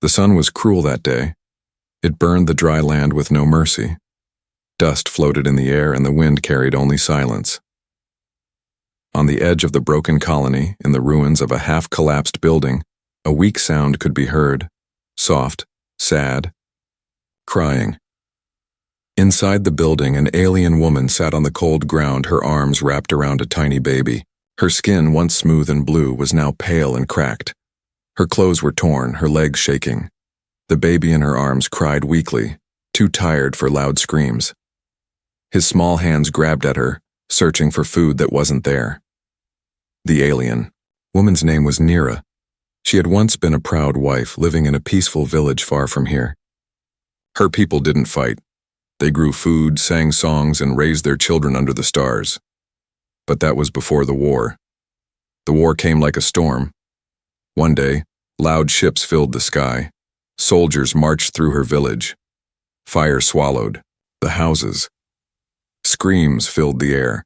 The sun was cruel that day. It burned the dry land with no mercy. Dust floated in the air and the wind carried only silence. On the edge of the broken colony, in the ruins of a half-collapsed building, a weak sound could be heard, soft, sad, crying. Inside the building, an alien woman sat on the cold ground, her arms wrapped around a tiny baby. Her skin, once smooth and blue, was now pale and cracked. Her clothes were torn, her legs shaking. The baby in her arms cried weakly, too tired for loud screams. His small hands grabbed at her, searching for food that wasn't there. The alien woman's name was Nira. She had once been a proud wife, living in a peaceful village far from here. Her people didn't fight. They grew food, sang songs, and raised their children under the stars. But that was before the war. The war came like a storm. One day, loud ships filled the sky. Soldiers marched through her village. Fire swallowed the houses. Screams filled the air.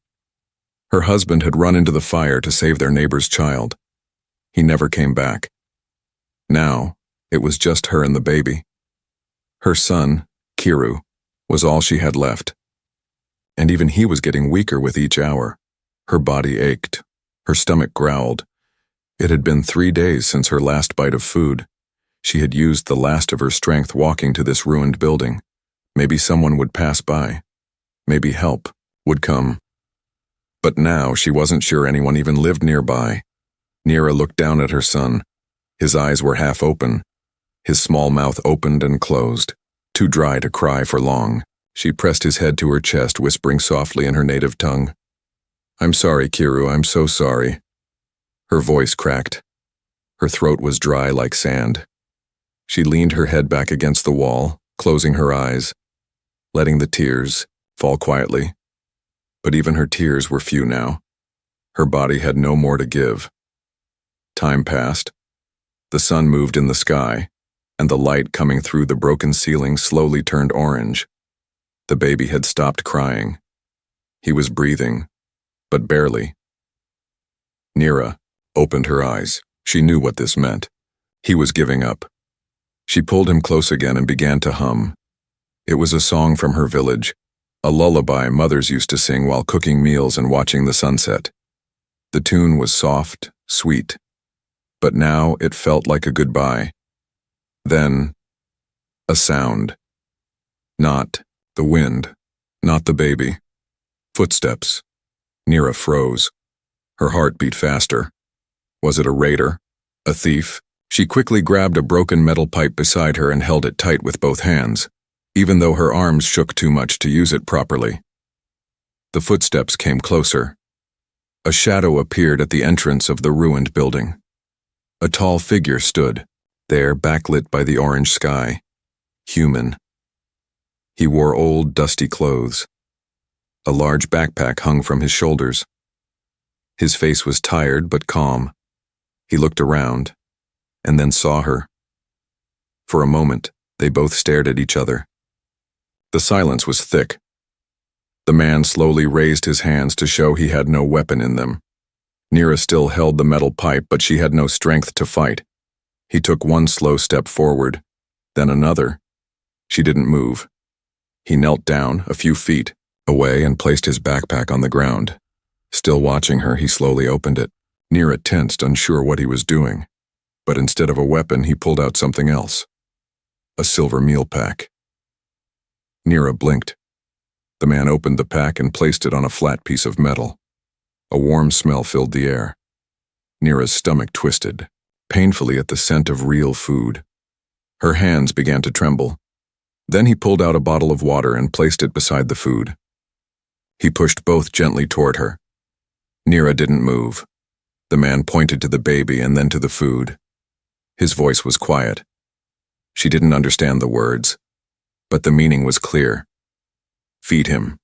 Her husband had run into the fire to save their neighbor's child. He never came back. Now, it was just her and the baby. Her son, Kiru, was all she had left. And even he was getting weaker with each hour. Her body ached. Her stomach growled. It had been 3 days since her last bite of food. She had used the last of her strength walking to this ruined building. Maybe someone would pass by. Maybe help would come. But now she wasn't sure anyone even lived nearby. Nira looked down at her son. His eyes were half open. His small mouth opened and closed, too dry to cry for long. She pressed his head to her chest, whispering softly in her native tongue, "I'm sorry, Kiru, I'm so sorry." Her voice cracked. Her throat was dry like sand. She leaned her head back against the wall, closing her eyes, letting the tears fall quietly. But even her tears were few now. Her body had no more to give. Time passed. The sun moved in the sky, and the light coming through the broken ceiling slowly turned orange. The baby had stopped crying. He was breathing, but barely. Nira opened her eyes. She knew what this meant. He was giving up. She pulled him close again and began to hum. It was a song from her village, a lullaby mothers used to sing while cooking meals and watching the sunset. The tune was soft, sweet, but now it felt like a goodbye. Then, a sound. Not the wind, not the baby. Footsteps. Nira froze. Her heart beat faster. Was it a raider? A thief? She quickly grabbed a broken metal pipe beside her and held it tight with both hands, even though her arms shook too much to use it properly. The footsteps came closer. A shadow appeared at the entrance of the ruined building. A tall figure stood, there backlit by the orange sky. Human. He wore old, dusty clothes. A large backpack hung from his shoulders. His face was tired but calm. He looked around, and then saw her. For a moment, they both stared at each other. The silence was thick. The man slowly raised his hands to show he had no weapon in them. Nira still held the metal pipe, but she had no strength to fight. He took one slow step forward, then another. She didn't move. He knelt down a few feet away and placed his backpack on the ground. Still watching her, he slowly opened it. Nira tensed, unsure what he was doing. But instead of a weapon, he pulled out something else. A silver meal pack. Nira blinked. The man opened the pack and placed it on a flat piece of metal. A warm smell filled the air. Nira's stomach twisted, painfully at the scent of real food. Her hands began to tremble. Then he pulled out a bottle of water and placed it beside the food. He pushed both gently toward her. Nira didn't move. The man pointed to the baby and then to the food. His voice was quiet. She didn't understand the words, but the meaning was clear. Feed him.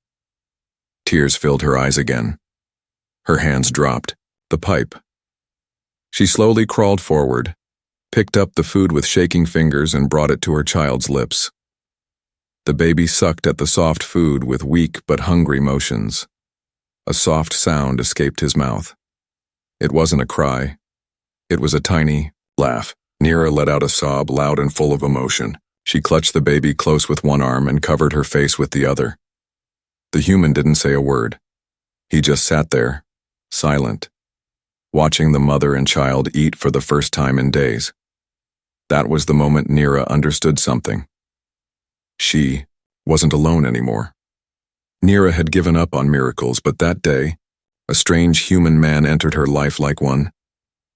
Tears filled her eyes again. Her hands dropped. The pipe. She slowly crawled forward, picked up the food with shaking fingers and brought it to her child's lips. The baby sucked at the soft food with weak but hungry motions. A soft sound escaped his mouth. It wasn't a cry. It was a tiny laugh. Nira let out a sob, loud and full of emotion. She clutched the baby close with one arm and covered her face with the other. The human didn't say a word. He just sat there, silent, watching the mother and child eat for the first time in days. That was the moment Nira understood something. She wasn't alone anymore. Nira had given up on miracles, but that day, a strange human man entered her life like one.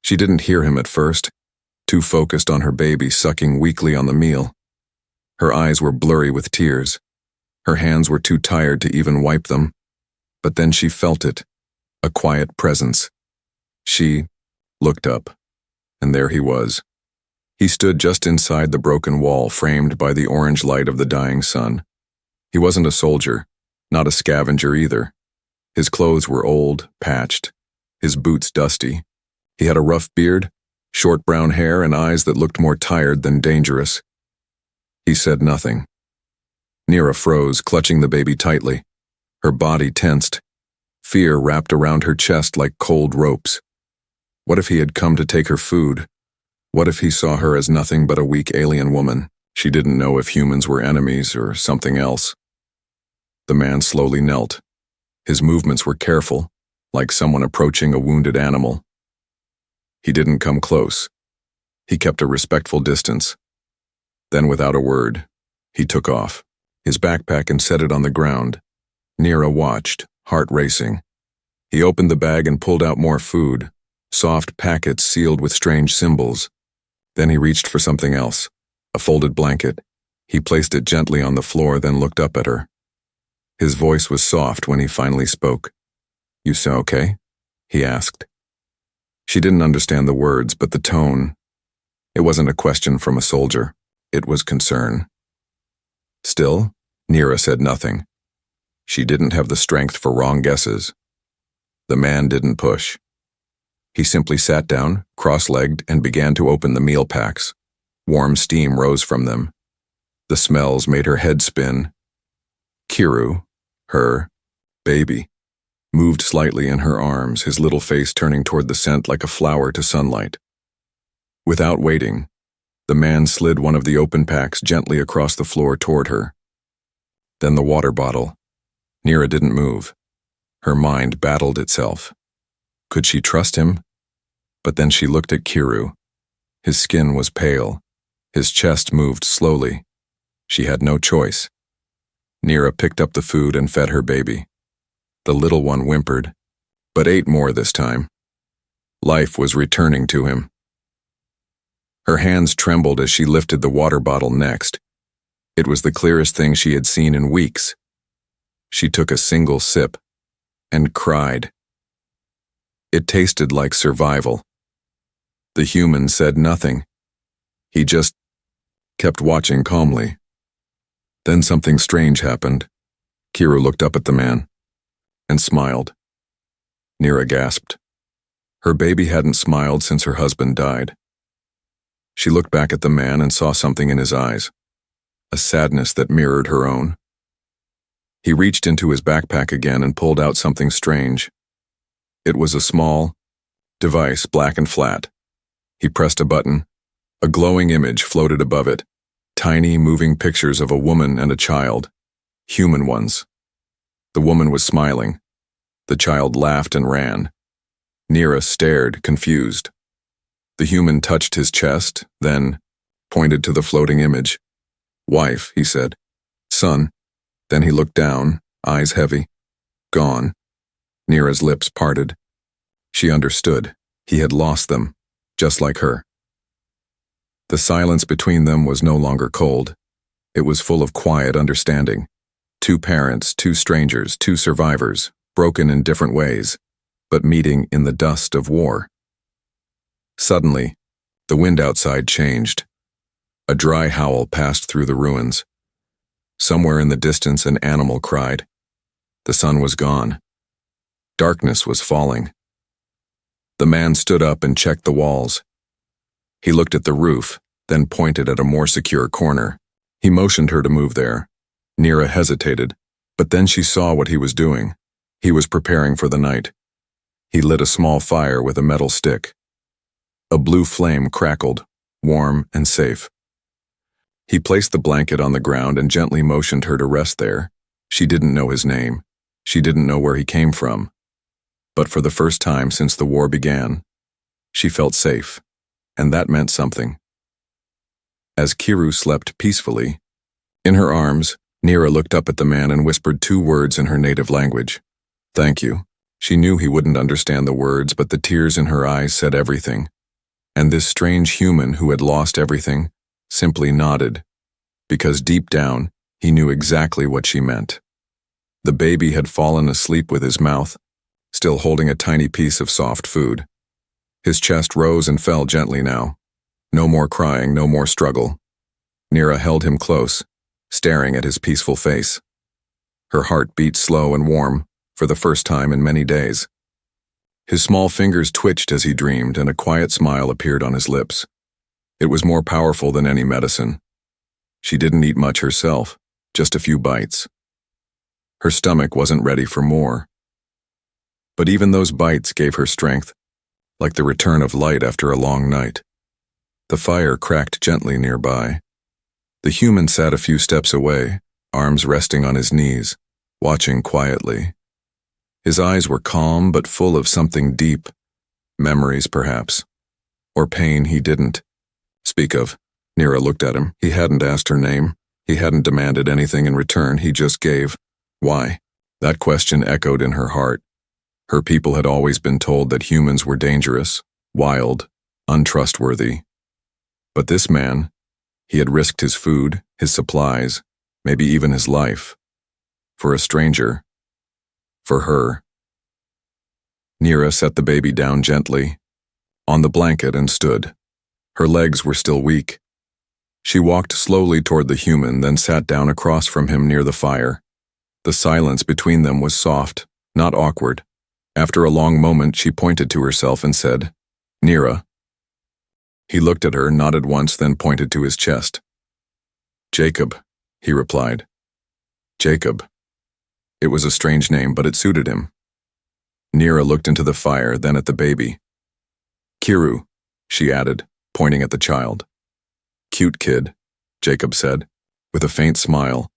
She didn't hear him at first, too focused on her baby sucking weakly on the meal. Her eyes were blurry with tears. Her hands were too tired to even wipe them. But then she felt it, a quiet presence. She looked up, and there he was. He stood just inside the broken wall framed by the orange light of the dying sun. He wasn't a soldier, not a scavenger either. His clothes were old, patched, his boots dusty. He had a rough beard, short brown hair, and eyes that looked more tired than dangerous. He said nothing. Nira froze, clutching the baby tightly. Her body tensed. Fear wrapped around her chest like cold ropes. What if he had come to take her food? What if he saw her as nothing but a weak alien woman? She didn't know if humans were enemies or something else. The man slowly knelt. His movements were careful, like someone approaching a wounded animal. He didn't come close. He kept a respectful distance. Then, without a word, he took off his backpack and set it on the ground. Nira watched, heart racing. He opened the bag and pulled out more food, soft packets sealed with strange symbols. Then he reached for something else, a folded blanket. He placed it gently on the floor, then looked up at her. His voice was soft when he finally spoke. "You so okay?" he asked. She didn't understand the words, but the tone. It wasn't a question from a soldier. It was concern. Still, Nira said nothing. She didn't have the strength for wrong guesses. The man didn't push. He simply sat down, cross-legged, and began to open the meal packs. Warm steam rose from them. The smells made her head spin. Kiru, her baby, moved slightly in her arms, his little face turning toward the scent like a flower to sunlight. Without waiting, the man slid one of the open packs gently across the floor toward her. Then the water bottle. Nira didn't move. Her mind battled itself. Could she trust him? But then she looked at Kiru. His skin was pale. His chest moved slowly. She had no choice. Nira picked up the food and fed her baby. The little one whimpered, but ate more this time. Life was returning to him. Her hands trembled as she lifted the water bottle next. It was the clearest thing she had seen in weeks. She took a single sip and cried. It tasted like survival. The human said nothing. He just kept watching calmly. Then something strange happened. Kiru looked up at the man and smiled. Nira gasped. Her baby hadn't smiled since her husband died. She looked back at the man and saw something in his eyes, a sadness that mirrored her own. He reached into his backpack again and pulled out something strange. It was a small device, black and flat. He pressed a button. A glowing image floated above it. Tiny, moving pictures of a woman and a child. Human ones. The woman was smiling. The child laughed and ran. Nira stared, confused. The human touched his chest, then pointed to the floating image. "Wife," he said. "Son." Then he looked down, eyes heavy. Gone. Nira's lips parted. She understood. He had lost them, just like her. The silence between them was no longer cold. It was full of quiet understanding. Two parents, two strangers, two survivors, broken in different ways, but meeting in the dust of war. Suddenly, the wind outside changed. A dry howl passed through the ruins. Somewhere in the distance, an animal cried. The sun was gone. Darkness was falling. The man stood up and checked the walls. He looked at the roof, then pointed at a more secure corner. He motioned her to move there. Nira hesitated, but then she saw what he was doing. He was preparing for the night. He lit a small fire with a metal stick. A blue flame crackled, warm, and safe. He placed the blanket on the ground and gently motioned her to rest there. She didn't know his name. She didn't know where he came from. But for the first time since the war began, she felt safe, and that meant something. As Kiru slept peacefully, in her arms, Nira looked up at the man and whispered 2 words in her native language. "Thank you." She knew he wouldn't understand the words, but the tears in her eyes said everything. And this strange human who had lost everything simply nodded, because deep down, he knew exactly what she meant. The baby had fallen asleep with his mouth, still holding a tiny piece of soft food. His chest rose and fell gently now. No more crying, no more struggle. Nira held him close, staring at his peaceful face. Her heart beat slow and warm, for the first time in many days. His small fingers twitched as he dreamed, and a quiet smile appeared on his lips. It was more powerful than any medicine. She didn't eat much herself, just a few bites. Her stomach wasn't ready for more. But even those bites gave her strength, like the return of light after a long night. The fire cracked gently nearby. The human sat a few steps away, arms resting on his knees, watching quietly. His eyes were calm but full of something deep, memories perhaps, or pain he didn't speak of. Nira looked at him. He hadn't asked her name. He hadn't demanded anything in return. He just gave. Why? That question echoed in her heart. Her people had always been told that humans were dangerous, wild, untrustworthy. But this man, he had risked his food, his supplies, maybe even his life. For a stranger. For her. Nira set the baby down gently, on the blanket, and stood. Her legs were still weak. She walked slowly toward the human, then sat down across from him near the fire. The silence between them was soft, not awkward. After a long moment, she pointed to herself and said, "Nira." He looked at her, nodded once, then pointed to his chest. "Jacob," he replied. Jacob. It was a strange name, but it suited him. Nira looked into the fire, then at the baby. "Kiru," she added, pointing at the child. "Cute kid," Jacob said, with a faint smile.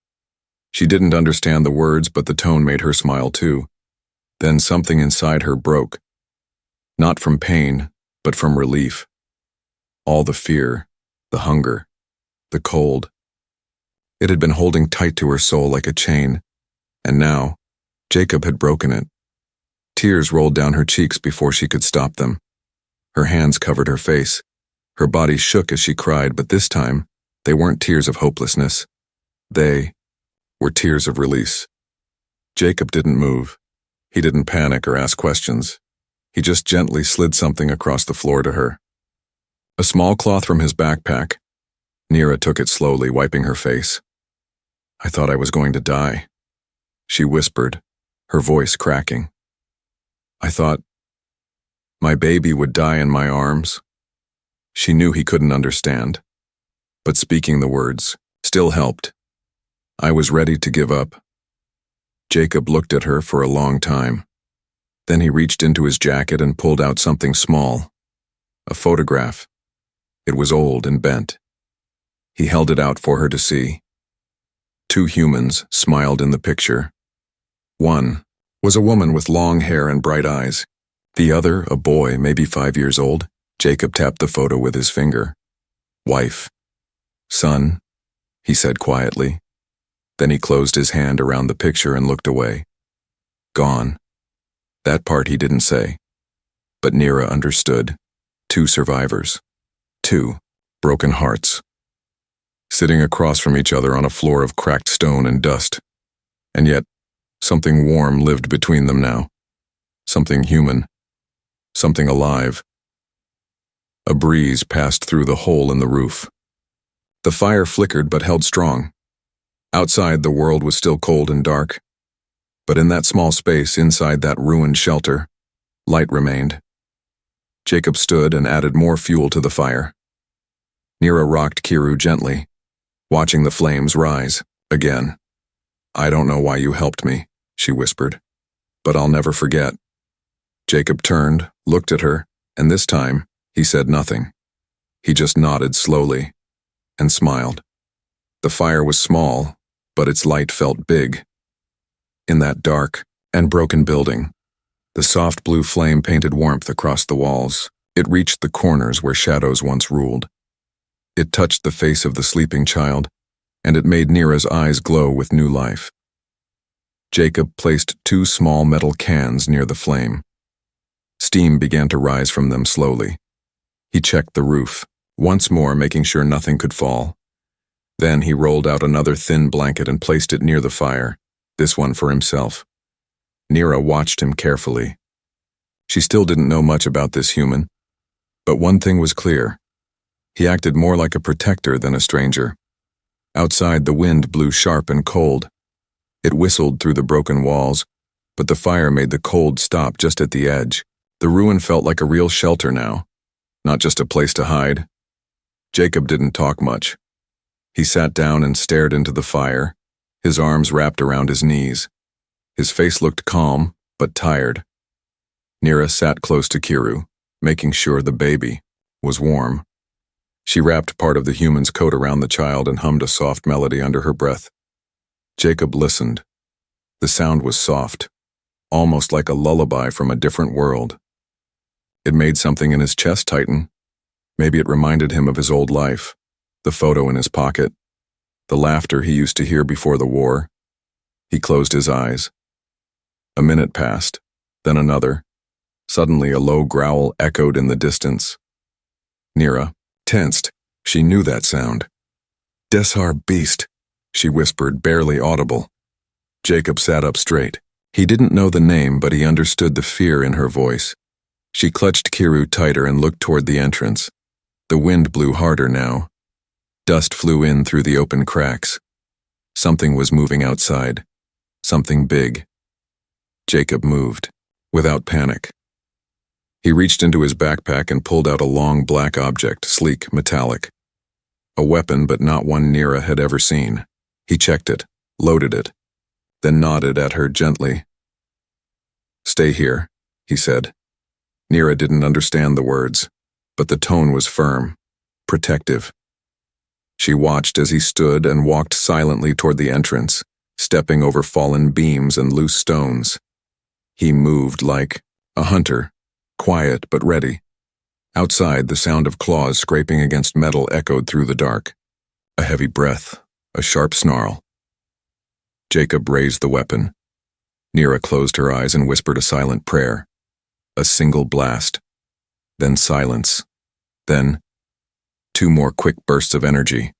She didn't understand the words, but the tone made her smile too. Then something inside her broke. Not from pain, but from relief. All the fear, the hunger, the cold. It had been holding tight to her soul like a chain, and now, Jacob had broken it. Tears rolled down her cheeks before she could stop them. Her hands covered her face. Her body shook as she cried, but this time, they weren't tears of hopelessness. They were tears of release. Jacob didn't move. He didn't panic or ask questions. He just gently slid something across the floor to her. A small cloth from his backpack. Nira took it slowly, wiping her face. "I thought I was going to die," she whispered, her voice cracking. "I thought my baby would die in my arms." She knew he couldn't understand, but speaking the words still helped. "I was ready to give up." Jacob looked at her for a long time. Then he reached into his jacket and pulled out something small. A photograph. It was old and bent. He held it out for her to see. 2 humans smiled in the picture. One was a woman with long hair and bright eyes. The other, a boy, maybe 5 years old. Jacob tapped the photo with his finger. "Wife. Son," he said quietly. Then he closed his hand around the picture and looked away. Gone. That part he didn't say. But Nira understood. 2 survivors. 2 broken hearts. Sitting across from each other on a floor of cracked stone and dust. And yet, something warm lived between them now. Something human. Something alive. A breeze passed through the hole in the roof. The fire flickered but held strong. Outside, the world was still cold and dark. But in that small space inside that ruined shelter, light remained. Jacob stood and added more fuel to the fire. Nira rocked Kiru gently, watching the flames rise again. "I don't know why you helped me," she whispered, "but I'll never forget." Jacob turned, looked at her, and this time, he said nothing. He just nodded slowly and smiled. The fire was small, but its light felt big. In that dark and broken building, the soft blue flame painted warmth across the walls. It reached the corners where shadows once ruled. It touched the face of the sleeping child, and it made Nira's eyes glow with new life. Jacob placed 2 small metal cans near the flame. Steam began to rise from them slowly. He checked the roof, once more making sure nothing could fall. Then he rolled out another thin blanket and placed it near the fire, this one for himself. Nira watched him carefully. She still didn't know much about this human, but one thing was clear. He acted more like a protector than a stranger. Outside, the wind blew sharp and cold. It whistled through the broken walls, but the fire made the cold stop just at the edge. The ruin felt like a real shelter now, not just a place to hide. Jacob didn't talk much. He sat down and stared into the fire, his arms wrapped around his knees. His face looked calm, but tired. Nira sat close to Kiru, making sure the baby was warm. She wrapped part of the human's coat around the child and hummed a soft melody under her breath. Jacob listened. The sound was soft, almost like a lullaby from a different world. It made something in his chest tighten. Maybe it reminded him of his old life, the photo in his pocket, the laughter he used to hear before the war. He closed his eyes. A minute passed, then another. Suddenly a low growl echoed in the distance. Nira tensed. She knew that sound. "Deshar beast," she whispered, barely audible. Jacob sat up straight. He didn't know the name, but he understood the fear in her voice. She clutched Kiru tighter and looked toward the entrance. The wind blew harder now. Dust flew in through the open cracks. Something was moving outside. Something big. Jacob moved, without panic. He reached into his backpack and pulled out a long black object, sleek, metallic. A weapon, but not one Nira had ever seen. He checked it, loaded it, then nodded at her gently. "Stay here," he said. Nira didn't understand the words, but the tone was firm, protective. She watched as he stood and walked silently toward the entrance, stepping over fallen beams and loose stones. He moved like a hunter, quiet but ready. Outside, the sound of claws scraping against metal echoed through the dark. A heavy breath, a sharp snarl. Jacob raised the weapon. Nira closed her eyes and whispered a silent prayer. A single blast. Then silence. Then 2 more quick bursts of energy.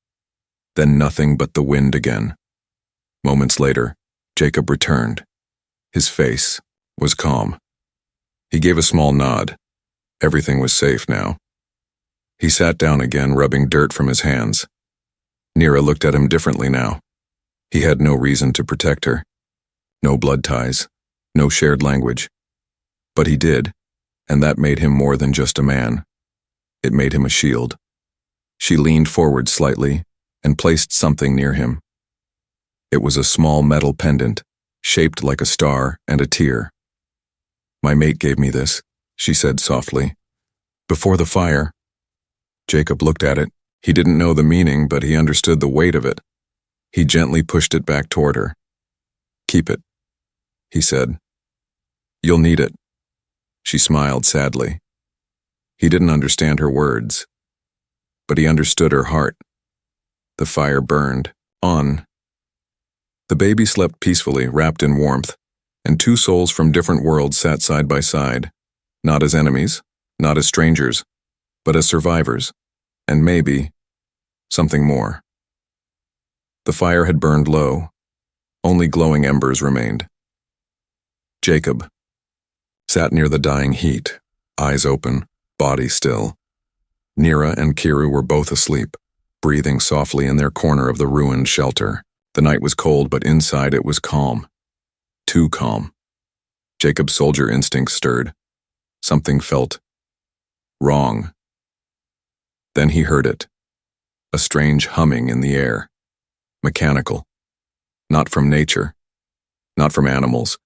Then nothing but the wind again. Moments later, Jacob returned. His face was calm. He gave a small nod. Everything was safe now. He sat down again, rubbing dirt from his hands. Nira looked at him differently now. He had no reason to protect her. No blood ties, no shared language. But he did, and that made him more than just a man. It made him a shield. She leaned forward slightly and placed something near him. It was a small metal pendant, shaped like a star and a tear. "My mate gave me this," she said softly. "Before the fire." Jacob looked at it. He didn't know the meaning, but he understood the weight of it. He gently pushed it back toward her. "Keep it," he said. "You'll need it." She smiled sadly. He didn't understand her words, but he understood her heart. The fire burned on. The baby slept peacefully, wrapped in warmth, and 2 souls from different worlds sat side by side, not as enemies, not as strangers, but as survivors, and maybe something more. The fire had burned low. Only glowing embers remained. Jacob sat near the dying heat, eyes open, body still. Nira and Kiru were both asleep, breathing softly in their corner of the ruined shelter. The night was cold, but inside it was calm. Too calm. Jacob's soldier instinct stirred. Something felt wrong. Then he heard it. A strange humming in the air. Mechanical. Not from nature. Not from animals.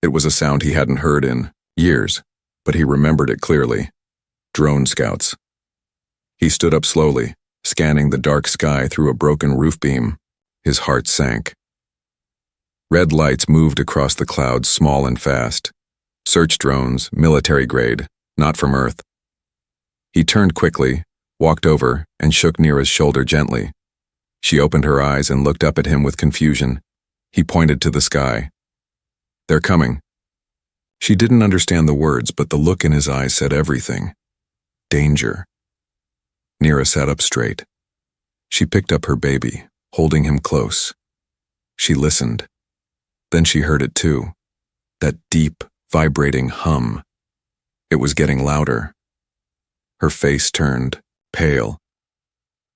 It was a sound he hadn't heard in years, but he remembered it clearly. Drone scouts. He stood up slowly, scanning the dark sky through a broken roof beam. His heart sank. Red lights moved across the clouds, small and fast. Search drones, military grade, not from Earth. He turned quickly, walked over, and shook Neera's shoulder gently. She opened her eyes and looked up at him with confusion. He pointed to the sky. "They're coming." She didn't understand the words, but the look in his eyes said everything. Danger. Neera sat up straight. She picked up her baby, holding him close. She listened. Then she heard it too. That deep, vibrating hum. It was getting louder. Her face turned, pale.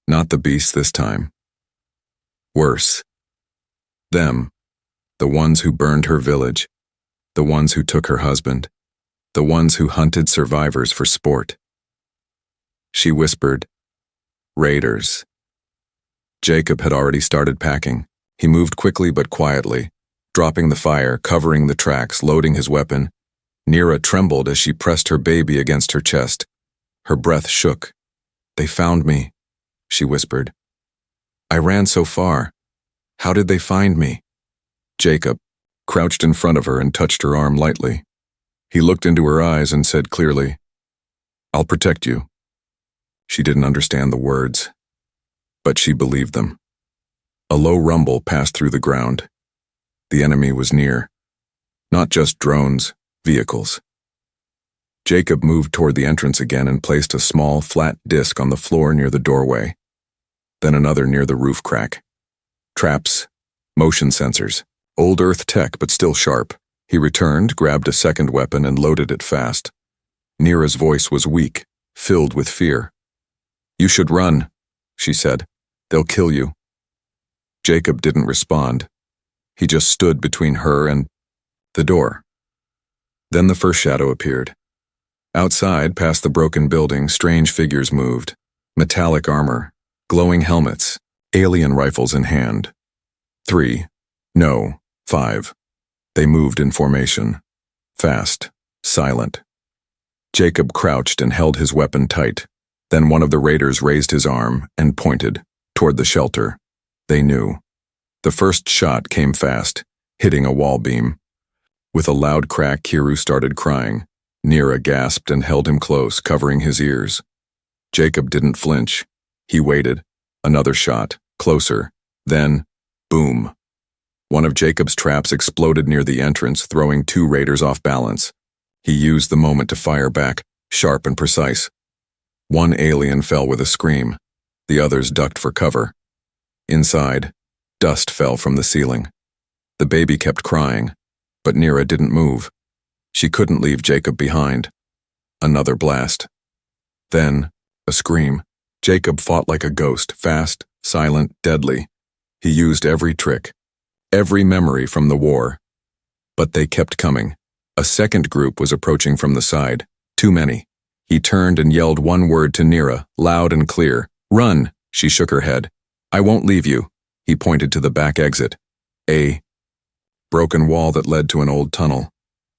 Not the beast this time. Worse. Them. The ones who burned her village. The ones who took her husband. The ones who hunted survivors for sport. She whispered, "Raiders." Jacob had already started packing. He moved quickly but quietly, dropping the fire, covering the tracks, loading his weapon. Neera trembled as she pressed her baby against her chest. Her breath shook. "They found me," she whispered. "I ran so far. How did they find me?" Jacob crouched in front of her and touched her arm lightly. He looked into her eyes and said clearly, "I'll protect you." She didn't understand the words, but she believed them. A low rumble passed through the ground. The enemy was near. Not just drones, vehicles. Jacob moved toward the entrance again and placed a small, flat disc on the floor near the doorway. Then another near the roof crack. Traps, motion sensors, old Earth tech but still sharp. He returned, grabbed a second weapon and loaded it fast. Neera's voice was weak, filled with fear. "You should run," she said. "They'll kill you." Jacob didn't respond. He just stood between her and the door. Then the first shadow appeared. Outside, past the broken building, strange figures moved. Metallic armor, glowing helmets, alien rifles in hand. 3. No, 5. They moved in formation. Fast, silent. Jacob crouched and held his weapon tight. Then one of the raiders raised his arm and pointed toward the shelter. They knew. The first shot came fast, hitting a wall beam. With a loud crack, Kiru started crying. Neera gasped and held him close, covering his ears. Jacob didn't flinch. He waited. Another shot, closer. Then, boom. One of Jacob's traps exploded near the entrance, throwing 2 raiders off balance. He used the moment to fire back, sharp and precise. One alien fell with a scream. The others ducked for cover. Inside, dust fell from the ceiling. The baby kept crying, but Neera didn't move. She couldn't leave Jacob behind. Another blast. Then, a scream. Jacob fought like a ghost, fast, silent, deadly. He used every trick, every memory from the war. But they kept coming. A second group was approaching from the side. Too many. He turned and yelled one word to Neera, loud and clear. "Run!" She shook her head. "I won't leave you." He pointed to the back exit. A broken wall that led to an old tunnel.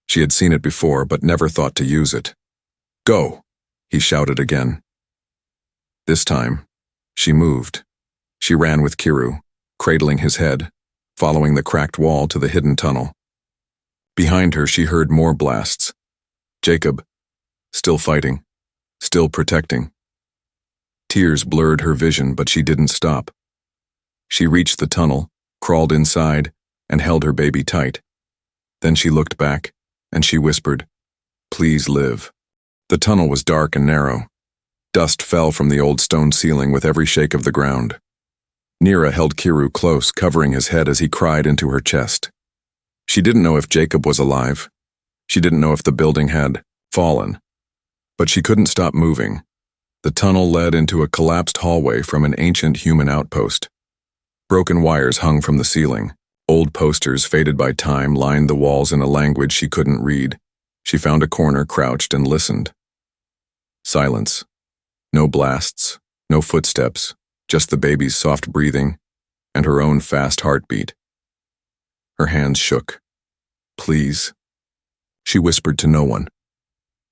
She had seen it before, but never thought to use it. "Go!" he shouted again. This time, she moved. She ran with Kiru, cradling his head, following the cracked wall to the hidden tunnel. Behind her, she heard more blasts. Jacob, still fighting, still protecting. Tears blurred her vision, but she didn't stop. She reached the tunnel, crawled inside, and held her baby tight. Then she looked back, and she whispered, "Please live." The tunnel was dark and narrow. Dust fell from the old stone ceiling with every shake of the ground. Neera held Kiru close, covering his head as he cried into her chest. She didn't know if Jacob was alive. She didn't know if the building had fallen. But she couldn't stop moving. The tunnel led into a collapsed hallway from an ancient human outpost. Broken wires hung from the ceiling. Old posters, faded by time, lined the walls in a language she couldn't read. She found a corner, crouched, and listened. Silence. No blasts, no footsteps, just the baby's soft breathing and her own fast heartbeat. Her hands shook. "Please," she whispered to no one.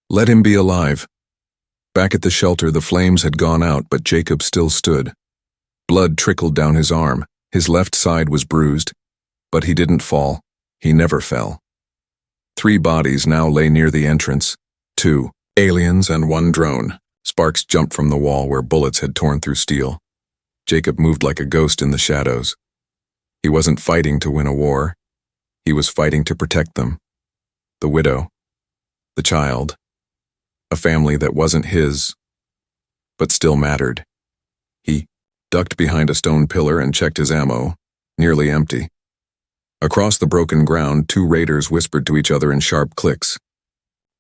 "Let him be alive." Back at the shelter, the flames had gone out, but Jacob still stood. Blood trickled down his arm. His left side was bruised, but he didn't fall. He never fell. 3 bodies now lay near the entrance. 2 aliens and 1 drone. Sparks jumped from the wall where bullets had torn through steel. Jacob moved like a ghost in the shadows. He wasn't fighting to win a war. He was fighting to protect them. The widow. The child. A family that wasn't his, but still mattered. He ducked behind a stone pillar and checked his ammo, nearly empty. Across the broken ground, 2 raiders whispered to each other in sharp clicks.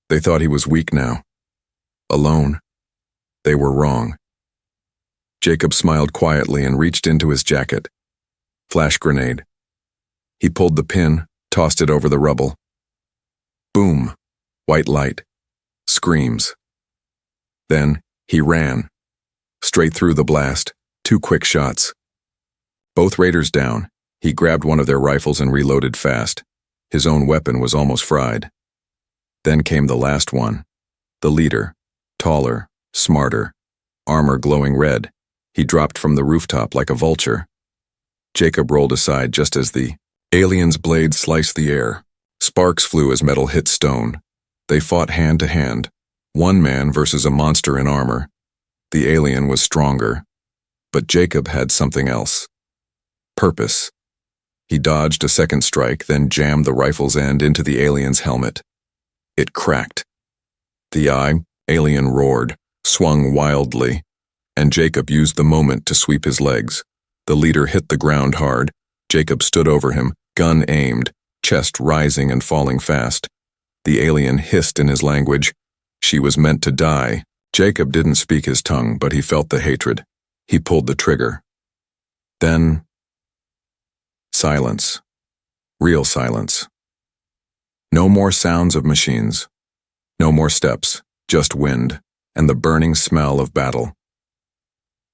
They thought he was weak now. Alone. They were wrong. Jacob smiled quietly and reached into his jacket. Flash grenade. He pulled the pin, tossed it over the rubble. Boom. White light. Screams. Then he ran. Straight through the blast. 2 quick shots. Both raiders down. He grabbed one of their rifles and reloaded fast. His own weapon was almost fried. Then came the last one. The leader. Taller, smarter, armor glowing red. He dropped from the rooftop like a vulture. Jacob rolled aside just as the alien's blade sliced the air. Sparks flew as metal hit stone. They fought hand to hand. 1 man versus a monster in armor. The alien was stronger. But Jacob had something else. Purpose. He dodged a second strike, then jammed the rifle's end into the alien's helmet. It cracked. The alien roared, swung wildly, and Jacob used the moment to sweep his legs. The leader hit the ground hard. Jacob stood over him, gun aimed, chest rising and falling fast. The alien hissed in his language. She was meant to die. Jacob didn't speak his tongue, but he felt the hatred. He pulled the trigger. Then, silence. Real silence. No more sounds of machines. No more steps, just wind, and the burning smell of battle.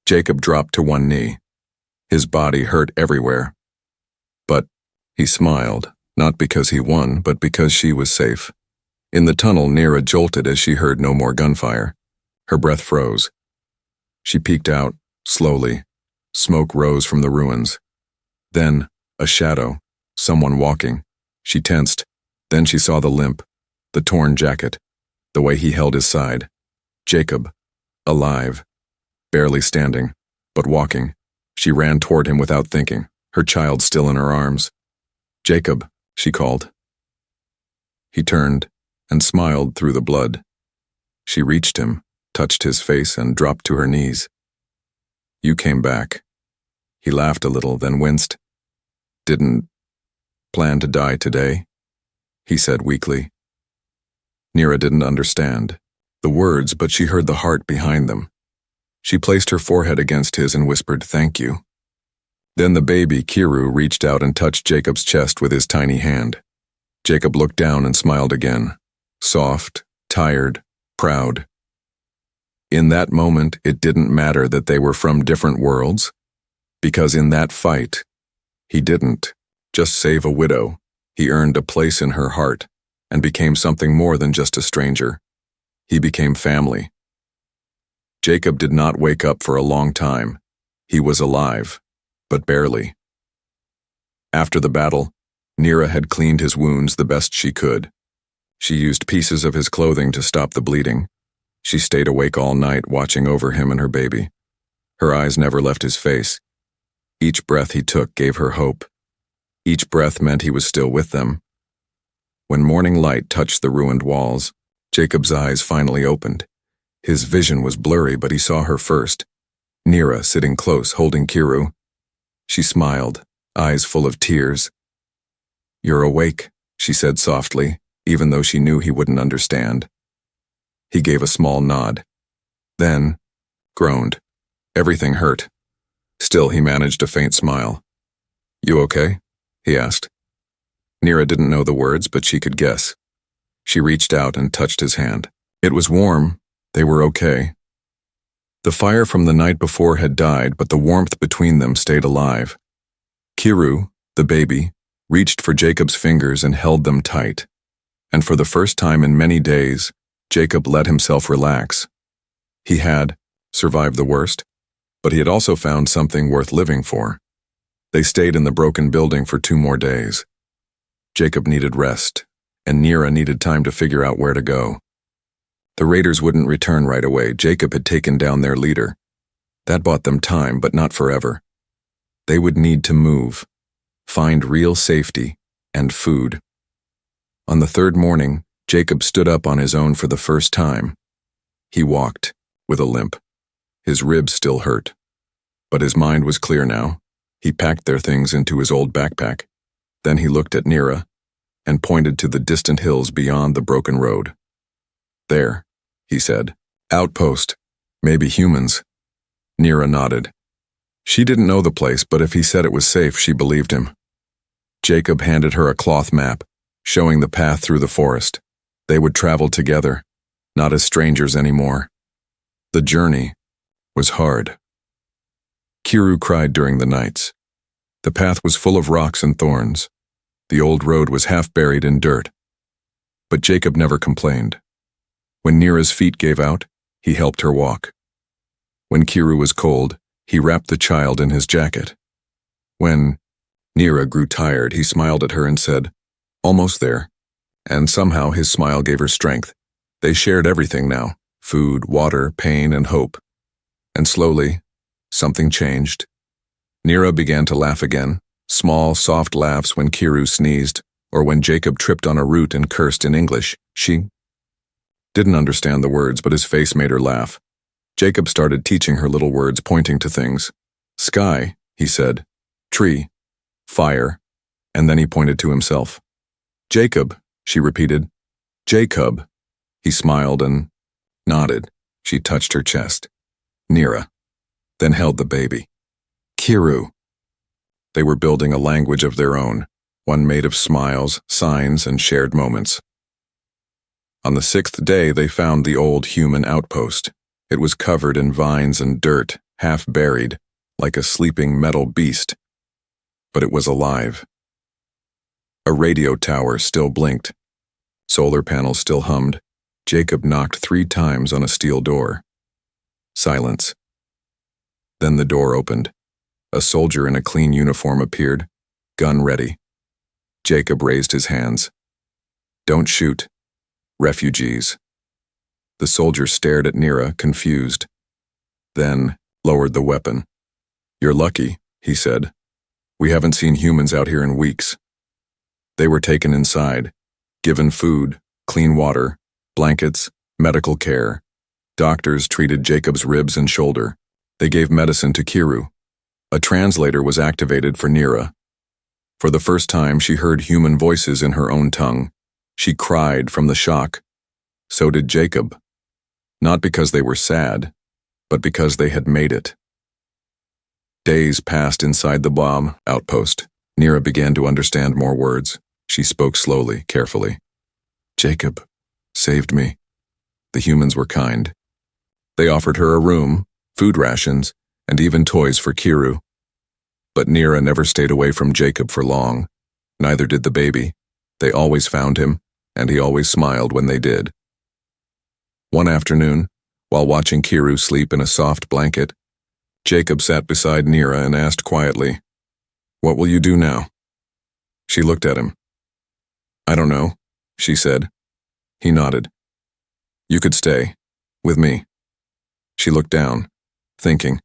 Jacob dropped to 1 knee. His body hurt everywhere. But he smiled, not because he won, but because she was safe. In the tunnel, Nira jolted as she heard no more gunfire. Her breath froze. She peeked out, slowly. Smoke rose from the ruins. Then, a shadow, someone walking. She tensed. Then she saw the limp, the torn jacket, the way he held his side. Jacob, alive, barely standing, but walking. She ran toward him without thinking, her child still in her arms. Jacob, she called. He turned and smiled through the blood. She reached him, touched his face, and dropped to her knees. You came back. He laughed a little, then winced. Didn't plan to die today, he said weakly. Nira didn't understand the words, but she heard the heart behind them. She placed her forehead against his and whispered, "Thank you." Then the baby, Kiru, reached out and touched Jacob's chest with his tiny hand. Jacob looked down and smiled again, soft, tired, proud. In that moment, it didn't matter that they were from different worlds, because in that fight, he didn't just save a widow. He earned a place in her heart and became something more than just a stranger. He became family. Jacob did not wake up for a long time. He was alive, but barely. After the battle, Nira had cleaned his wounds the best she could. She used pieces of his clothing to stop the bleeding. She stayed awake all night watching over him and her baby. Her eyes never left his face. Each breath he took gave her hope. Each breath meant he was still with them. When morning light touched the ruined walls, Jacob's eyes finally opened. His vision was blurry, but he saw her first. Nira sitting close, holding Kiru. She smiled, eyes full of tears. "You're awake," she said softly, even though she knew he wouldn't understand. He gave a small nod. Then, groaned. Everything hurt. Still, he managed a faint smile. "You okay?" he asked. Nira didn't know the words, but she could guess. She reached out and touched his hand. It was warm. They were okay. The fire from the night before had died, but the warmth between them stayed alive. Kiru, the baby, reached for Jacob's fingers and held them tight. And for the first time in many days, Jacob let himself relax. He had survived the worst, but he had also found something worth living for. They stayed in the broken building for 2 more days. Jacob needed rest, and Nira needed time to figure out where to go. The raiders wouldn't return right away. Jacob had taken down their leader. That bought them time, but not forever. They would need to move, find real safety, and food. On the 3rd morning, Jacob stood up on his own for the first time. He walked, with a limp. His ribs still hurt. But his mind was clear now. He packed their things into his old backpack. Then he looked at Nira and pointed to the distant hills beyond the broken road. "There," he said. "Outpost. Maybe humans." Nira nodded. She didn't know the place, but if he said it was safe, she believed him. Jacob handed her a cloth map, showing the path through the forest. They would travel together, not as strangers anymore. The journey was hard. Kiru cried during the nights. The path was full of rocks and thorns. The old road was half buried in dirt. But Jacob never complained. When Nira's feet gave out, he helped her walk. When Kiru was cold, he wrapped the child in his jacket. When Nira grew tired, he smiled at her and said, "Almost there." And somehow his smile gave her strength. They shared everything now: food, water, pain, and hope. And slowly, something changed. Nira began to laugh again, small, soft laughs when Kiru sneezed, or when Jacob tripped on a root and cursed in English. She didn't understand the words, but his face made her laugh. Jacob started teaching her little words, pointing to things. "Sky," he said. "Tree. Fire." And then he pointed to himself. "Jacob," she repeated. "Jacob." He smiled and nodded. She touched her chest. "Nira." Then held the baby. "Kiru." They were building a language of their own, one made of smiles, signs, and shared moments. On the 6th day, they found the old human outpost. It was covered in vines and dirt, half buried, like a sleeping metal beast. But it was alive. A radio tower still blinked. Solar panels still hummed. Jacob knocked 3 times on a steel door. Silence. Then the door opened. A soldier in a clean uniform appeared, gun ready. Jacob raised his hands. "Don't shoot. Refugees." The soldier stared at Nira, confused. Then lowered the weapon. "You're lucky," he said. "We haven't seen humans out here in weeks." They were taken inside, given food, clean water, blankets, medical care. Doctors treated Jacob's ribs and shoulder. They gave medicine to Kiru. A translator was activated for Nira. For the first time, she heard human voices in her own tongue. She cried from the shock. So did Jacob. Not because they were sad, but because they had made it. Days passed inside the bomb outpost. Nira began to understand more words. She spoke slowly, carefully. "Jacob saved me." The humans were kind. They offered her a room, food rations, and even toys for Kiru. But Nira never stayed away from Jacob for long. Neither did the baby. They always found him, and he always smiled when they did. One afternoon, while watching Kiru sleep in a soft blanket, Jacob sat beside Nira and asked quietly, "What will you do now?" She looked at him. "I don't know," she said. He nodded. "You could stay, with me." She looked down, thinking.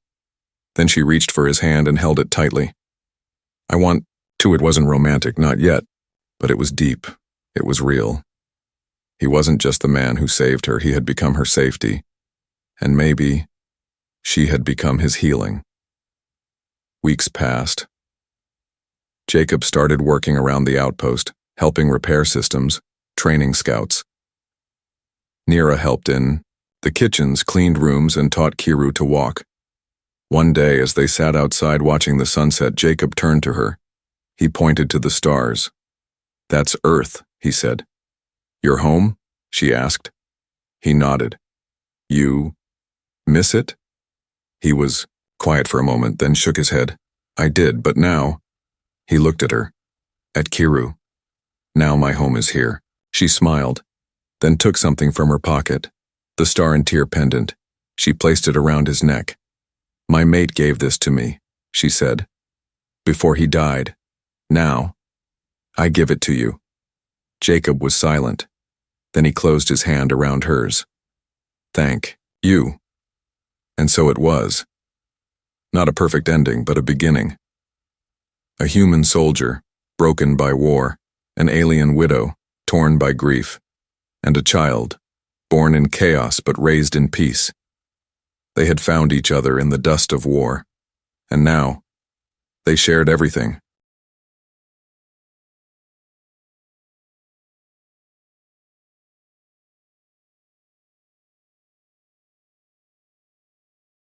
Then she reached for his hand and held it tightly. "I want to." It wasn't romantic, not yet, but it was deep. It was real. He wasn't just the man who saved her, he had become her safety. And maybe she had become his healing. Weeks passed. Jacob started working around the outpost, helping repair systems, training scouts. Nira helped in the kitchens, cleaned rooms, and taught Kiru to walk. One day, as they sat outside watching the sunset, Jacob turned to her. He pointed to the stars. "That's Earth," he said. "Your home?" she asked. He nodded. "You miss it?" He was quiet for a moment, then shook his head. "I did, but now..." He looked at her, at Kiru. "Now my home is here." She smiled, then took something from her pocket, the star and tear pendant. She placed it around his neck. "My mate gave this to me," she said, "before he died. Now, I give it to you." Jacob was silent. Then he closed his hand around hers. "Thank you." And so it was. Not a perfect ending, but a beginning. A human soldier, broken by war, an alien widow, torn by grief, and a child, born in chaos but raised in peace. They had found each other in the dust of war, and now, they shared everything.